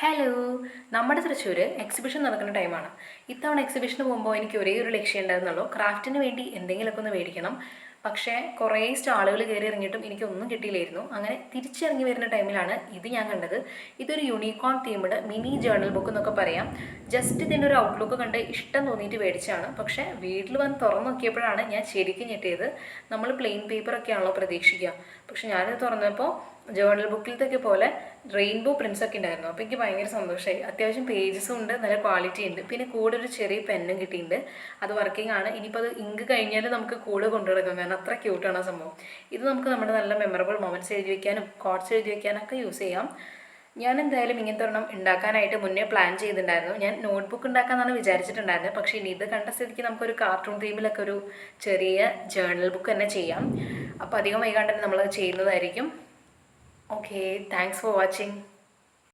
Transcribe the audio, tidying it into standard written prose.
Hello, നമ്മുടെ Thrissur exhibition നടക്കുന്ന ടൈമാണ്. ഇത്തവണ എക്സിബിഷന് പോകുമ്പോൾ എനിക്ക് ഒരേ ഒരു ലക്ഷ്യം ഉണ്ടായിരുന്നുള്ളൂ, ക്രാഫ്റ്റിന് വേണ്ടി എന്തെങ്കിലുമൊക്കെ ഒന്ന് മേടിക്കണം. പക്ഷേ കുറേ സ്റ്റാളുകൾ കയറി ഇറങ്ങിയിട്ടും എനിക്കൊന്നും കിട്ടിയില്ലായിരുന്നു. അങ്ങനെ തിരിച്ചിറങ്ങി വരുന്ന ടൈമിലാണ് ഇത് ഞാൻ കണ്ടത്. ഇതൊരു unicorn themed mini journal book എന്നൊക്കെ പറയാം. ജസ്റ്റ് ഇതിൻ്റെ ഒരു ഔട്ട്ലുക്ക് കണ്ട് ഇഷ്ടം തോന്നിയിട്ട് മേടിച്ചാണ്. പക്ഷേ വീട്ടിൽ വന്ന് തുറന്നു നോക്കിയപ്പോഴാണ് ഞാൻ ശരിക്കും ഞെട്ടിയത്. നമ്മൾ പ്ലെയിൻ പേപ്പറൊക്കെയാണല്ലോ പ്രതീക്ഷിക്കുക, പക്ഷെ ഞാനത് തുറന്നപ്പോൾ ജേർണൽ ബുക്കിലത്തൊക്കെ പോലെ റെയിൻബോ പ്രിൻസ് ഒക്കെ ഉണ്ടായിരുന്നു. അപ്പോൾ എനിക്ക് ഭയങ്കര സന്തോഷമായി. അത്യാവശ്യം പേജസും ഉണ്ട്, നല്ല ക്വാളിറ്റി ഉണ്ട്. പിന്നെ കൂടെ ഒരു ചെറിയ പെന്നും കിട്ടിയിട്ടുണ്ട്. അത് വർക്കിംഗ് ആണ്. ഇനിയിപ്പോൾ അത് ഇങ്ക് കഴിഞ്ഞാൽ നമുക്ക് കൂടെ കൊണ്ടുനടക്കാം, കാരണം അത്ര ക്യൂട്ടാണ് ആ സംഭവം. ഇത് നമുക്ക് നമ്മുടെ നല്ല മെമ്മറബിൾ മൊമെൻറ്റ്സ് എഴുതി വയ്ക്കാനും കോട്ട്സ് എഴുതി വയ്ക്കാനൊക്കെ യൂസ് ചെയ്യാം. ഞാൻ എന്തായാലും ഇങ്ങനത്തെ ഒരെണ്ണം ഉണ്ടാക്കാനായിട്ട് മുന്നേ പ്ലാൻ ചെയ്തിട്ടുണ്ടായിരുന്നു. ഞാൻ നോട്ട്ബുക്ക് ഉണ്ടാക്കാമെന്നാണ് വിചാരിച്ചിട്ടുണ്ടായിരുന്നത്. പക്ഷേ ഇനി ഇത് കണ്ട സ്ഥിതിക്ക് നമുക്കൊരു കാർട്ടൂൺ തീമിലൊക്കെ ഒരു ചെറിയ ജേർണൽ ബുക്ക് തന്നെ ചെയ്യാം. അപ്പോൾ അധികം വൈകാണ്ട് തന്നെ നമ്മൾ ചെയ്യുന്നതായിരിക്കും. Okay, thanks for watching.